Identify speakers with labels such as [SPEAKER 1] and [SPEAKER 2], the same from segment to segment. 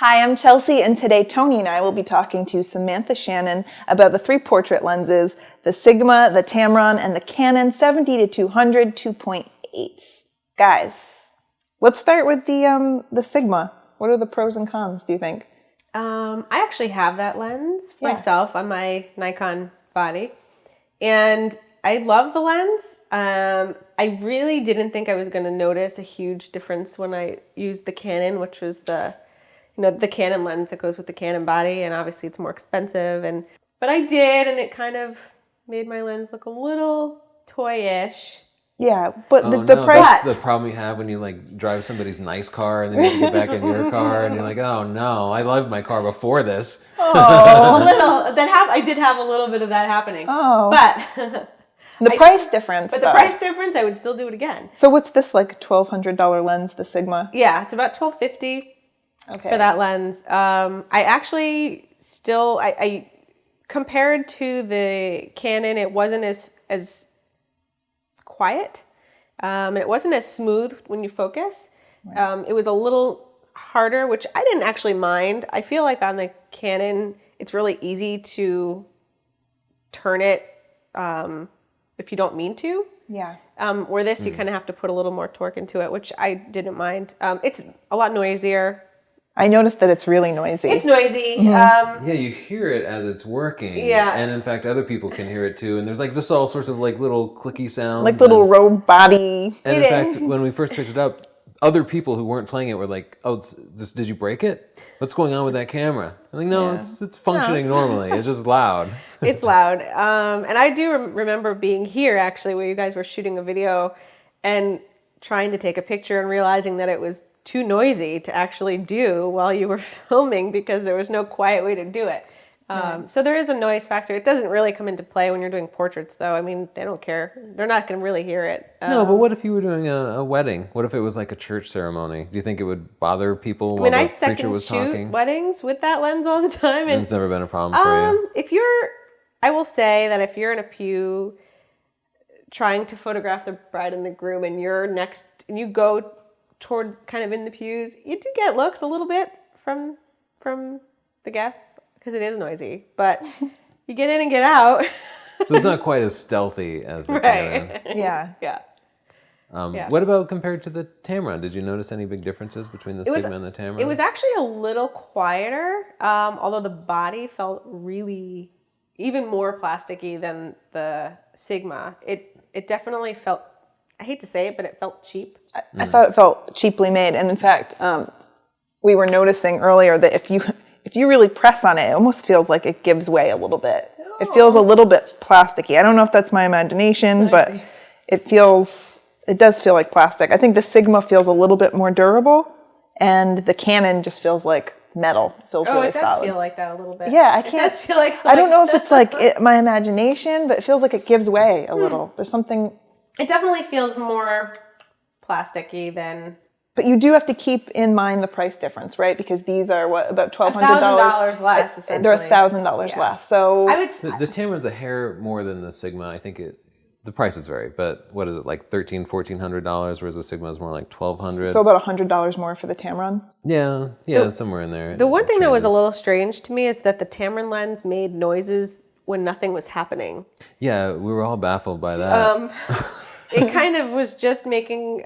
[SPEAKER 1] Hi, I'm Chelsea, and today Tony and I will be talking to Samantha Shannon about the three portrait lenses, the Sigma, the Tamron, and the Canon 70-200 2.8s. Guys, let's start with the Sigma. What are the pros and cons, do you think?
[SPEAKER 2] I actually have that lens myself on my Nikon body, and I love the lens. I really didn't think I was going to notice a huge difference when I used the Canon, which was the Canon lens that goes with the Canon body, and obviously it's more expensive. But I did, and it kind of made my lens look a little toyish.
[SPEAKER 1] Yeah, but
[SPEAKER 3] the price. That's the problem you have when you like drive somebody's nice car and then you get back in your car and you're like, oh no, I loved my car before this.
[SPEAKER 1] Oh,
[SPEAKER 2] I did have a little bit of that happening.
[SPEAKER 1] Oh,
[SPEAKER 2] but
[SPEAKER 1] the price difference.
[SPEAKER 2] But the price difference, I would still do it again.
[SPEAKER 1] So what's this, like $1,200 lens, the Sigma?
[SPEAKER 2] Yeah, it's about $1,250 for that lens. I actually still I compared to the Canon, it wasn't as quiet. It wasn't as smooth when you focus. Right. It was a little harder, which I didn't actually mind. I feel like on the Canon, it's really easy to turn it if you don't mean to.
[SPEAKER 1] Yeah.
[SPEAKER 2] Where this, you kind of have to put a little more torque into it, which I didn't mind. It's a lot noisier.
[SPEAKER 1] I noticed that it's really noisy.
[SPEAKER 2] It's noisy.
[SPEAKER 3] Yeah, you hear it as it's working.
[SPEAKER 2] Yeah.
[SPEAKER 3] And in fact, other people can hear it too. And there's like just all sorts of like little clicky sounds.
[SPEAKER 1] Like little robe body.
[SPEAKER 3] And in fact, when we first picked it up, other people who weren't playing it were like, oh, did you break it? What's going on with that camera? I'm like, no, it's functioning normally. It's just loud.
[SPEAKER 2] It's loud. And I do remember being here actually where you guys were shooting a video and trying to take a picture and realizing that it was too noisy to actually do while you were filming because there was no quiet way to do it. So there is a noise factor. It doesn't really come into play when you're doing portraits, though. I mean, they don't care. They're not going to really hear it.
[SPEAKER 3] No, but what if you were doing a wedding? What if it was like a church ceremony? Do you think it would bother people while the preacher was talking?
[SPEAKER 2] I second shoot weddings with that lens all the time.
[SPEAKER 3] And it's never been a problem for you?
[SPEAKER 2] I will say that if you're in a pew trying to photograph the bride and the groom and you're next, and you go toward kind of in the pews, you do get looks a little bit from the guests because it is noisy, but you get in and get out.
[SPEAKER 3] So it's not quite as stealthy as the Canon.
[SPEAKER 1] Yeah.
[SPEAKER 2] Yeah.
[SPEAKER 3] What about compared to the Tamron? Did you notice any big differences between the Sigma and the Tamron?
[SPEAKER 2] It was actually a little quieter, although the body felt really even more plasticky than the Sigma. It definitely felt, I hate to say it, but it felt cheap.
[SPEAKER 1] I thought it felt cheaply made, and in fact, we were noticing earlier that if you really press on it, it almost feels like it gives way a little bit. Oh. It feels a little bit plasticky. I don't know if that's my imagination, but it does feel like plastic. I think the Sigma feels a little bit more durable, and the Canon just feels like metal. It feels really solid.
[SPEAKER 2] It does feel like that a little bit.
[SPEAKER 1] Yeah, I can't.
[SPEAKER 2] It does feel like
[SPEAKER 1] I don't know if it's like my imagination, but it feels like it gives way a little. There's something.
[SPEAKER 2] It definitely feels more plasticky than.
[SPEAKER 1] But you do have to keep in mind the price difference, right? Because these are about $1,200
[SPEAKER 2] $1,000 less. Essentially,
[SPEAKER 1] they're $1,000 less. So
[SPEAKER 2] I would.
[SPEAKER 3] The Tamron's a hair more than the Sigma. I think the prices vary, but what is it, like $1,400, whereas the Sigma is more like $1,200.
[SPEAKER 1] So about $100 more for the Tamron.
[SPEAKER 3] Yeah, somewhere in there.
[SPEAKER 2] The one thing that was a little strange to me is that the Tamron lens made noises when nothing was happening.
[SPEAKER 3] Yeah, we were all baffled by that.
[SPEAKER 2] It kind of was just making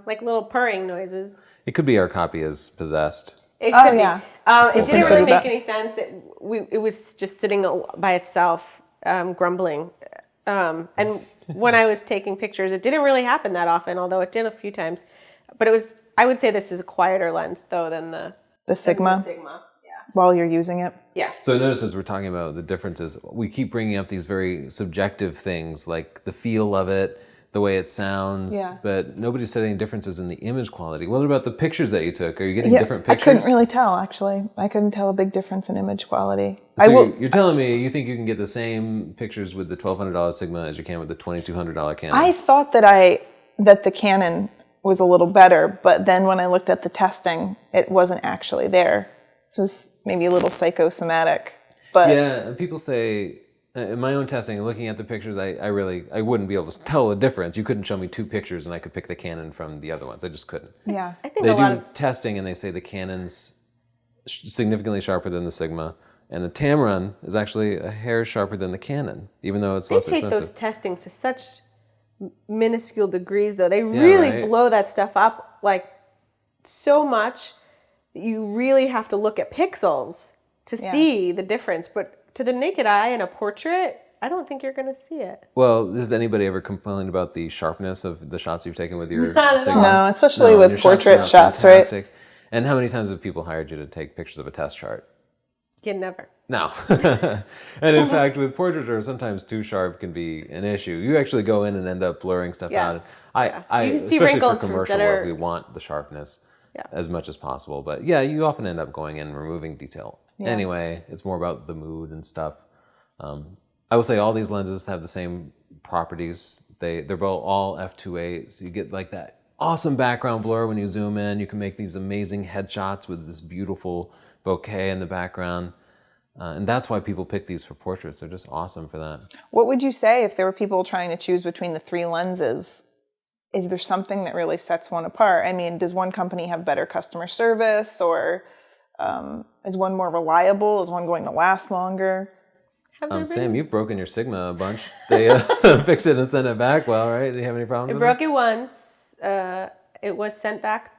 [SPEAKER 2] like little purring noises.
[SPEAKER 3] It could be our copy is possessed.
[SPEAKER 2] It could be. It didn't really make
[SPEAKER 1] that.
[SPEAKER 2] any sense. It was just sitting by itself, grumbling. And when I was taking pictures, it didn't really happen that often, although it did a few times. But I would say this is a quieter lens, though, than the
[SPEAKER 1] Sigma. While you're using it.
[SPEAKER 2] Yeah.
[SPEAKER 3] So notice as we're talking about the differences, we keep bringing up these very subjective things like the feel of it, the way it sounds, but nobody said any differences in the image quality. What about the pictures that you took? Are you getting different pictures?
[SPEAKER 1] I couldn't really tell, actually. I couldn't tell a big difference in image quality.
[SPEAKER 3] So you're telling me you think you can get the same pictures with the $1,200 Sigma as you can with the $2,200 Canon?
[SPEAKER 1] I thought that the Canon was a little better, but then when I looked at the testing, it wasn't actually there. This was maybe a little psychosomatic. But
[SPEAKER 3] yeah, people say, in my own testing, looking at the pictures, I wouldn't be able to tell the difference. You couldn't show me two pictures and I could pick the Canon from the other ones. I just couldn't.
[SPEAKER 1] Yeah.
[SPEAKER 2] I think
[SPEAKER 3] they do testing and they say the Canon's significantly sharper than the Sigma. And the Tamron is actually a hair sharper than the Canon, even though it's less expensive.
[SPEAKER 2] They take those testings to such minuscule degrees, though. They really blow that stuff up like so much that you really have to look at pixels to see the difference. But to the naked eye in a portrait, I don't think you're going to see it.
[SPEAKER 3] Well, has anybody ever complained about the sharpness of the shots you've taken with your Sigma?
[SPEAKER 1] No, especially with portrait shots, right?
[SPEAKER 3] And how many times have people hired you to take pictures of a test chart?
[SPEAKER 2] You never.
[SPEAKER 3] No. And in fact, with portraiture, sometimes too sharp can be an issue. You actually go in and end up blurring stuff out.
[SPEAKER 2] You can see
[SPEAKER 3] especially
[SPEAKER 2] wrinkles
[SPEAKER 3] for commercial work, we want the sharpness as much as possible. But yeah, you often end up going in and removing detail. Yeah. Anyway, it's more about the mood and stuff. I will say all these lenses have the same properties. They're both all f2.8, so you get like that awesome background blur when you zoom in. You can make these amazing headshots with this beautiful bokeh in the background. And that's why people pick these for portraits. They're just awesome for that.
[SPEAKER 1] What would you say if there were people trying to choose between the 3 lenses? Is there something that really sets one apart? I mean, does one company have better customer service, or is one more reliable? Is one going to last longer?
[SPEAKER 3] Sam, you've broken your Sigma a bunch. They fix it and send it back well, right? Do you have any problems with
[SPEAKER 2] broke it once. It was sent back.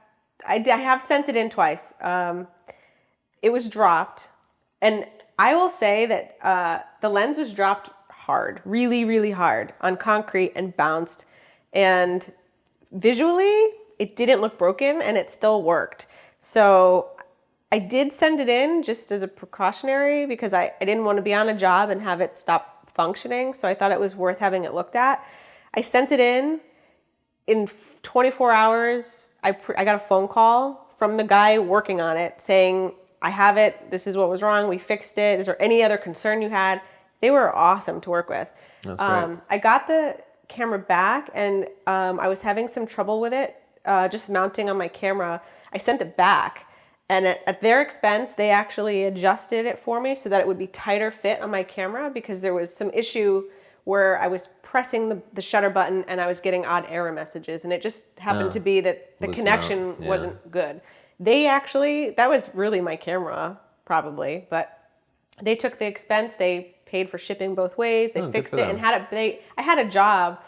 [SPEAKER 2] I have sent it in twice. It was dropped. And I will say that the lens was dropped hard, really, really hard on concrete and bounced. And visually, it didn't look broken and it still worked. So I did send it in just as a precautionary because I didn't want to be on a job and have it stop functioning. So I thought it was worth having it looked at. I sent it in 24 hours. I got a phone call from the guy working on it saying, I have it. This is what was wrong. We fixed it. Is there any other concern you had? They were awesome to work with.
[SPEAKER 3] That's great.
[SPEAKER 2] I got the camera back and I was having some trouble with it, just mounting on my camera. I sent it back and at their expense, they actually adjusted it for me so that it would be tighter fit on my camera because there was some issue where I was pressing the shutter button and I was getting odd error messages. And it just happened to be that the connection wasn't good. They actually, that was really my camera, probably, but they took the expense. They paid for shipping both ways. They fixed it and had it. I had a job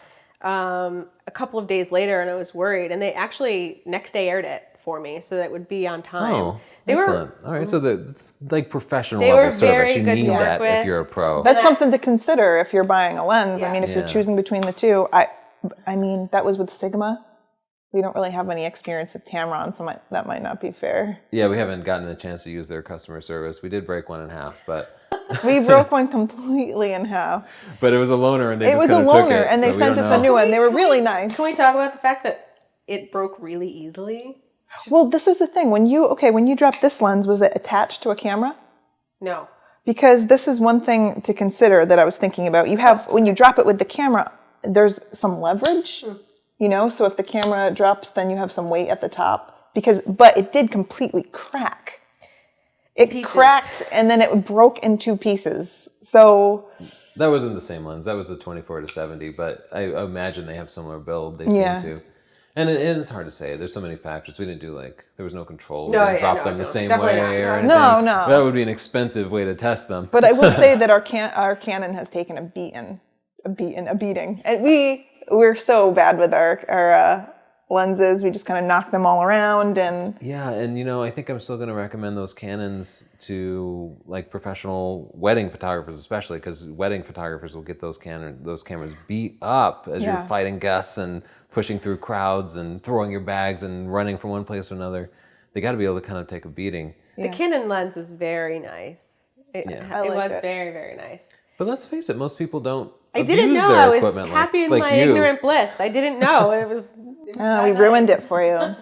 [SPEAKER 2] a couple of days later, and I was worried. And they actually next day aired it for me, so that it would be on time.
[SPEAKER 3] Oh, excellent! All right, so it's like professional level service. You need that if you're a pro.
[SPEAKER 1] That's something to consider if you're buying a lens. Yeah. I mean, if you're choosing between the two, I mean, that was with Sigma. We don't really have any experience with Tamron, so that might not be fair.
[SPEAKER 3] Yeah, we haven't gotten a chance to use their customer service. We did break one in half, but...
[SPEAKER 1] We broke one completely in half.
[SPEAKER 3] But it was a loaner, and they
[SPEAKER 1] and they sent us a new one. They were really nice.
[SPEAKER 2] Can we talk about the fact that it broke really easily?
[SPEAKER 1] Well, this is the thing. When you dropped this lens, was it attached to a camera?
[SPEAKER 2] No.
[SPEAKER 1] Because this is one thing to consider that I was thinking about. When you drop it with the camera, there's some leverage. You know, so if the camera drops, then you have some weight at the top. But it did completely crack. It cracked and then it broke in 2 pieces. So
[SPEAKER 3] that wasn't the same lens. That was the 24-70. But I imagine they have similar build. They seem to. And it's hard to say. There's so many factors. We didn't do there was no control. We didn't drop them the same way or anything.
[SPEAKER 1] No.
[SPEAKER 3] That would be an expensive way to test them.
[SPEAKER 1] But I will say that our Canon has taken a beating, and we're so bad with our lenses. We just kind of knock them all around and...
[SPEAKER 3] Yeah, and I think I'm still going to recommend those Canons to professional wedding photographers, especially because wedding photographers will get those cameras beat up as you're fighting guests and pushing through crowds and throwing your bags and running from one place to another. They got to be able to kind of take a beating.
[SPEAKER 2] The Canon lens was very nice. It was very, very nice.
[SPEAKER 3] But let's face it, most people don't.
[SPEAKER 2] I didn't know. I was happy in my ignorant bliss. I didn't know. It was
[SPEAKER 1] we ruined it for you.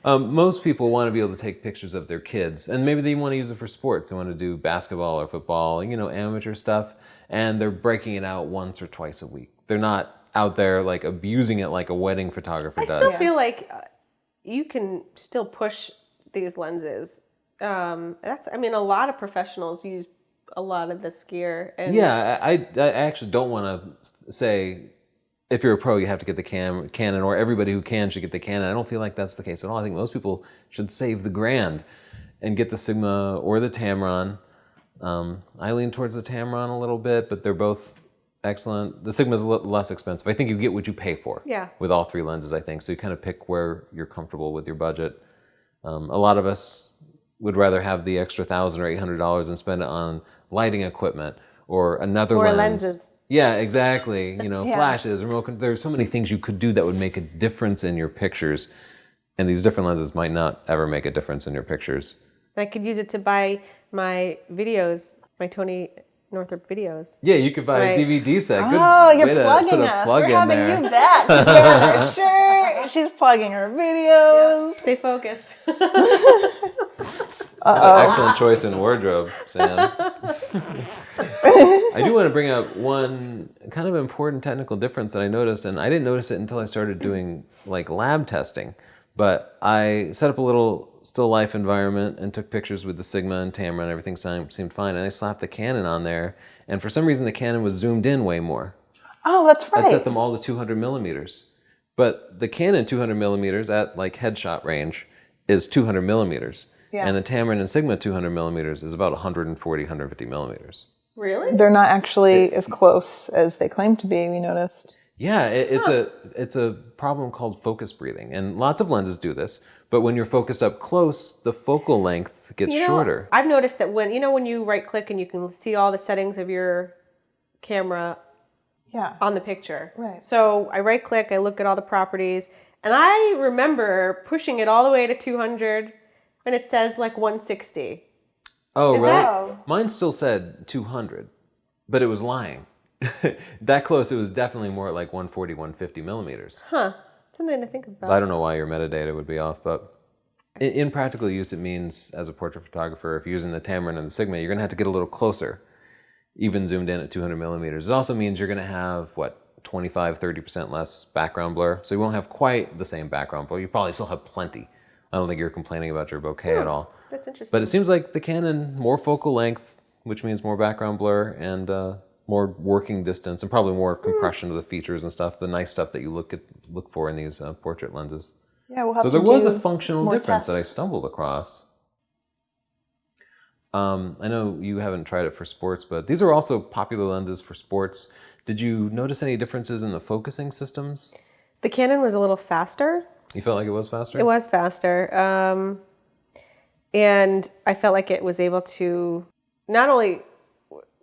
[SPEAKER 3] Most people want to be able to take pictures of their kids, and maybe they want to use it for sports. They want to do basketball or football, amateur stuff, and they're breaking it out once or twice a week. They're not out there abusing it like a wedding photographer does.
[SPEAKER 2] I still feel like you can still push these lenses. A lot of professionals use a lot of this gear. And
[SPEAKER 3] I actually don't want to say if you're a pro you have to get the Canon, or everybody who can should get the Canon. I don't feel like that's the case at all. I think most people should save the grand and get the Sigma or the Tamron. I lean towards the Tamron a little bit, but they're both excellent. The Sigma's a little less expensive. I think you get what you pay for with all three lenses, I think. So you kind of pick where you're comfortable with your budget. A lot of us would rather have the extra $1,000 or $800 and spend it on lighting equipment or another lens.
[SPEAKER 2] Lenses.
[SPEAKER 3] Yeah, exactly. Flashes, there's so many things you could do that would make a difference in your pictures. And these different lenses might not ever make a difference in your pictures.
[SPEAKER 2] I could use it to buy my videos, my Tony Northrup videos.
[SPEAKER 3] Yeah, you could buy a DVD set. Good
[SPEAKER 1] you're plugging us. We're having you back together. Sure. She's plugging her videos.
[SPEAKER 2] Yeah. Stay focused.
[SPEAKER 3] Excellent choice in wardrobe, Sam. I do want to bring up one kind of important technical difference that I noticed, and I didn't notice it until I started doing like lab testing. But I set up a little still life environment and took pictures with the Sigma and Tamron, and everything seemed fine. And I slapped the Canon on there, and for some reason the Canon was zoomed in way more.
[SPEAKER 1] Oh, that's right.
[SPEAKER 3] I set them all to 200 millimeters. But the Canon 200 millimeters at like headshot range is 200 millimeters. Yeah. And the Tamron and Sigma 200 millimeters is about 140, 150 millimeters.
[SPEAKER 2] Really?
[SPEAKER 1] They're not actually as close as they claim to be, we noticed.
[SPEAKER 3] Yeah, it's a problem called focus breathing. And lots of lenses do this. But when you're focused up close, the focal length gets shorter.
[SPEAKER 2] I've noticed that when you right click and you can see all the settings of your camera on the picture.
[SPEAKER 1] Right.
[SPEAKER 2] So I right click, I look at all the properties, and I remember pushing it all the way to 200 and it says like 160.
[SPEAKER 3] Oh, really? Mine still said 200, but it was lying. That close, it was definitely more like 140, 150 millimeters.
[SPEAKER 2] Huh. Something to think about.
[SPEAKER 3] I don't know why your metadata would be off, but in practical use, it means as a portrait photographer, if you're using the Tamron and the Sigma, you're going to have to get a little closer, even zoomed in at 200 millimeters. It also means you're going to have, 25, 30% less background blur. So you won't have quite the same background blur. You probably still have plenty. I don't think you're complaining about your bokeh at all.
[SPEAKER 2] That's interesting.
[SPEAKER 3] But it seems like the Canon, more focal length, which means more background blur and more working distance and probably more compression of the features and stuff, the nice stuff that you look for in these portrait lenses.
[SPEAKER 1] Yeah, we'll have
[SPEAKER 3] so
[SPEAKER 1] to
[SPEAKER 3] there was a functional difference
[SPEAKER 1] tests.
[SPEAKER 3] that I stumbled across. I know you haven't tried it for sports, but these are also popular lenses for sports. Did you notice any differences in the focusing systems?
[SPEAKER 2] The Canon was a little faster.
[SPEAKER 3] You felt like it was faster?
[SPEAKER 2] It was faster. And I felt like it was able to, not only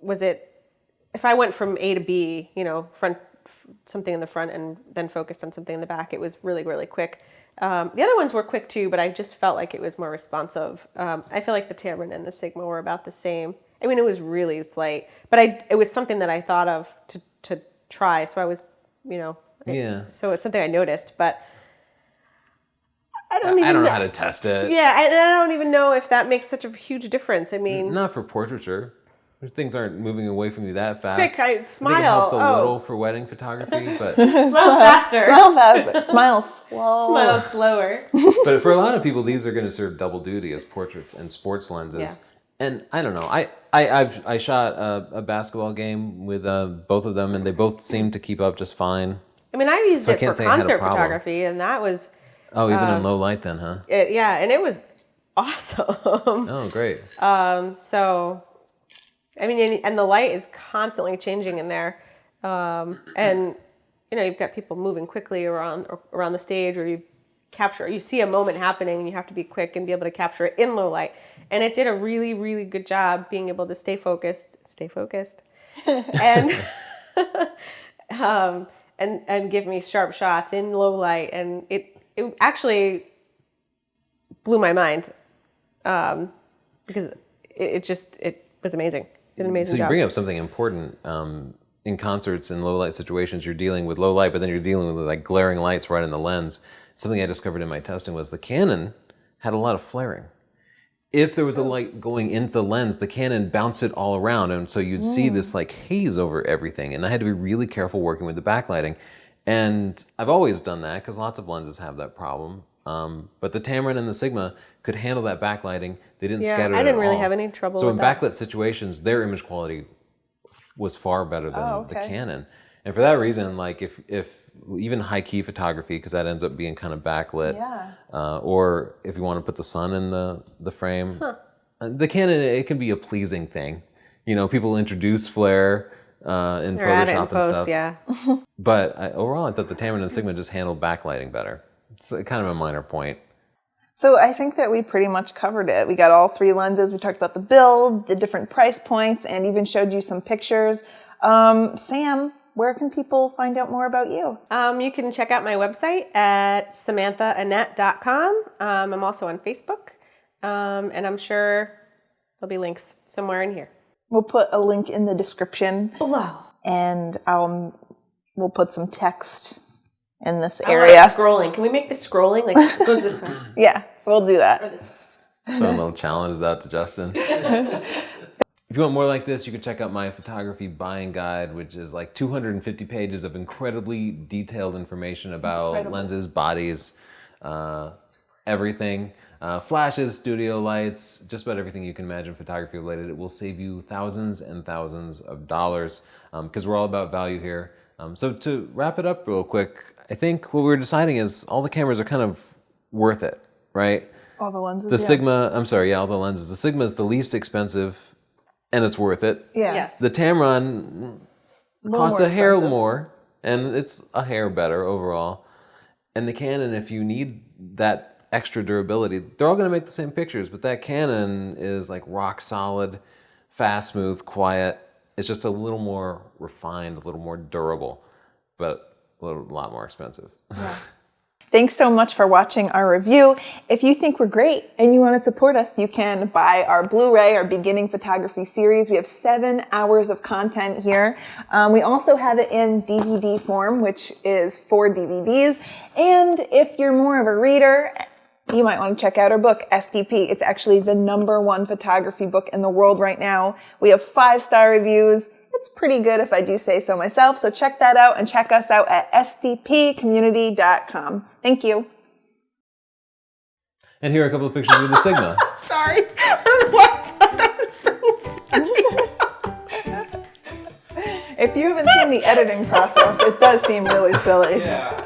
[SPEAKER 2] was it, if I went from A to B, something in the front and then focused on something in the back, it was really, really quick. The other ones were quick too, but I just felt like it was more responsive. I feel like the Tamron and the Sigma were about the same. I mean, it was really slight, but it was something that I thought of to try. So I was, so it's something I noticed, but I don't know how
[SPEAKER 3] to test it.
[SPEAKER 2] Yeah, I don't even know if that makes such a huge difference. I mean,
[SPEAKER 3] not for portraiture. Things aren't moving away from you that fast.
[SPEAKER 2] Quick, I smile.
[SPEAKER 3] I think it helps a little for wedding photography, but
[SPEAKER 2] smile faster.
[SPEAKER 1] Smile faster. Smile slow.
[SPEAKER 2] Smile slower.
[SPEAKER 3] But for a lot of people, these are going to serve double duty as portraits and sports lenses. Yeah. And I don't know. I shot a basketball game with both of them, and they both seemed to keep up just fine.
[SPEAKER 2] I mean, I used it for concert photography, and that was.
[SPEAKER 3] Oh, even in low light then, huh?
[SPEAKER 2] And it was awesome.
[SPEAKER 3] Oh, great.
[SPEAKER 2] So, I mean, and the light is constantly changing in there. And, you've got people moving quickly around the stage, or you see a moment happening and you have to be quick and be able to capture it in low light. And it did a really, really good job being able to stay focused, and, and give me sharp shots in low light. And it actually blew my mind because it was amazing. Did an amazing job.
[SPEAKER 3] So you bring up something important. In concerts and low light situations, you're dealing with low light, but then you're dealing with like glaring lights right in the lens. Something I discovered in my testing was the Canon had a lot of flaring. If there was a light going into the lens, the Canon bounced it all around, and so you'd see this like haze over everything. And I had to be really careful working with the backlighting. And I've always done that because lots of lenses have that problem. But the Tamron and the Sigma could handle that backlighting. They didn't scatter it at all.
[SPEAKER 2] I didn't really have any trouble with that.
[SPEAKER 3] So in backlit situations, their image quality was far better than the Canon. And for that reason, like if even high key photography, because that ends up being kind of backlit.
[SPEAKER 1] Yeah.
[SPEAKER 3] Or if you want to put the sun in the frame. The Canon, it can be a pleasing thing. You know, people introduce flare in Photoshop and stuff.
[SPEAKER 2] Yeah.
[SPEAKER 3] But overall, I thought the Tamron and Sigma just handled backlighting better. It's kind of a minor point.
[SPEAKER 1] So I think that we pretty much covered it. We got all 3 lenses. We talked about the build, the different price points, and even showed you some pictures. Sam, where can people find out more about you?
[SPEAKER 2] You can check out my website at samanthaannette.com. I'm also on Facebook, and I'm sure there'll be links somewhere in here.
[SPEAKER 1] We'll put a link in the description
[SPEAKER 2] Below.
[SPEAKER 1] And we'll put some text in this area.
[SPEAKER 2] Scrolling. Can we make this scrolling? Like, it goes this way.
[SPEAKER 1] Yeah, we'll do that.
[SPEAKER 2] Or this way.
[SPEAKER 3] So a little challenge that to Justin. If you want more like this, you can check out my photography buying guide, which is like 250 pages of incredibly detailed information about lenses, bodies, everything. Flashes, studio lights, just about everything you can imagine photography related. It will save you thousands and thousands of dollars because we're all about value here. So to wrap it up real quick, I think what we're deciding is all the cameras are kind of worth it, right?
[SPEAKER 1] All the lenses,
[SPEAKER 3] The Sigma, all the lenses. The Sigma is the least expensive and it's worth it.
[SPEAKER 1] Yeah.
[SPEAKER 2] Yes.
[SPEAKER 3] The Tamron costs a hair more and it's a hair better overall. And the Canon, if you need that extra durability, they're all going to make the same pictures, but that Canon is like rock solid, fast, smooth, quiet. It's just a little more refined, a little more durable, but a lot more expensive.
[SPEAKER 1] Yeah. Thanks so much for watching our review. If you think we're great and you want to support us, you can buy our Blu-ray, our beginning photography series. We have 7 hours of content here. We also have it in DVD form, which is 4 DVDs. And if you're more of a reader, you might want to check out our book, SDP. It's actually the #1 photography book in the world right now. We have 5-star reviews. It's pretty good if I do say so myself. So check that out and check us out at sdpcommunity.com. Thank you.
[SPEAKER 3] And here are a couple of pictures of the Sigma.
[SPEAKER 2] Sorry. I don't know why I thought that was so funny.
[SPEAKER 1] If you haven't seen the editing process, it does seem really silly.
[SPEAKER 4] Yeah.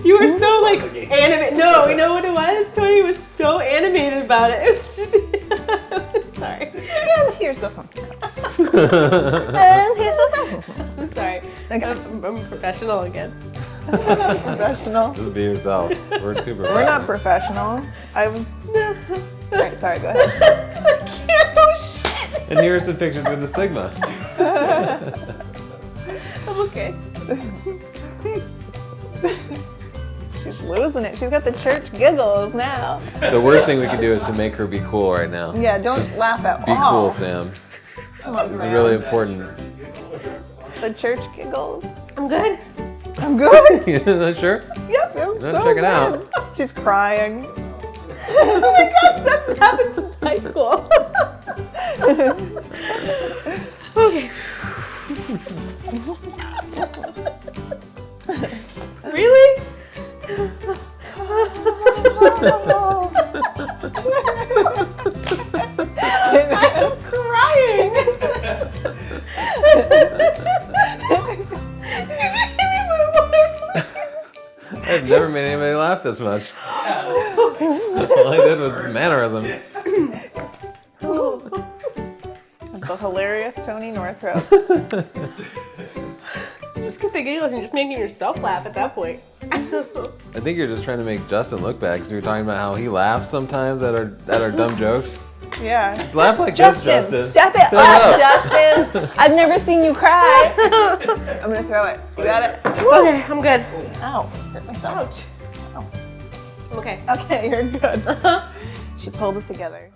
[SPEAKER 2] You were so like animated. No, you know what it was? Tony was so animated about it. It was just. Sorry.
[SPEAKER 1] And here's the phone. And here's the phone.
[SPEAKER 2] I'm sorry.
[SPEAKER 1] Okay.
[SPEAKER 2] I'm a professional again.
[SPEAKER 1] Professional.
[SPEAKER 3] Just be yourself. We're too professional.
[SPEAKER 1] We're not professional. All right, sorry, go ahead.
[SPEAKER 2] I can't. Oh, shit.
[SPEAKER 3] And here are some pictures with the Sigma.
[SPEAKER 2] I'm okay.
[SPEAKER 1] She's losing it. She's got the church giggles now.
[SPEAKER 3] The worst thing we can do is to make her be cool right now.
[SPEAKER 1] Yeah, don't laugh at
[SPEAKER 3] Be
[SPEAKER 1] all.
[SPEAKER 3] cool, Sam.
[SPEAKER 1] Come on,
[SPEAKER 3] This is
[SPEAKER 1] Sam.
[SPEAKER 3] really important.
[SPEAKER 1] The church giggles.
[SPEAKER 2] I'm good.
[SPEAKER 1] I'm good.
[SPEAKER 3] You not sure?
[SPEAKER 1] Yep, I'm
[SPEAKER 3] Let's
[SPEAKER 1] so
[SPEAKER 3] check it
[SPEAKER 1] good.
[SPEAKER 3] out.
[SPEAKER 1] She's crying.
[SPEAKER 2] Oh my God, that's what happened since high school. Okay. Really? I'm crying.
[SPEAKER 3] I've never made anybody laugh this much. All I did was mannerisms.
[SPEAKER 1] The hilarious Tony Northrup.
[SPEAKER 2] Just get the giggles and just making yourself laugh at that point.
[SPEAKER 3] I think you're just trying to make Justin look bad because we were talking about how he laughs sometimes at our dumb jokes.
[SPEAKER 1] Yeah.
[SPEAKER 3] Laugh like
[SPEAKER 1] Justin,
[SPEAKER 3] this, Justin.
[SPEAKER 1] step it
[SPEAKER 3] Stand
[SPEAKER 1] up, Justin. I've never seen you cry. I'm gonna throw it. You got it?
[SPEAKER 2] Okay, I'm good.
[SPEAKER 1] Ow, hurt myself.
[SPEAKER 2] Ouch. I'm okay.
[SPEAKER 1] Okay, you're good. She pulled it together.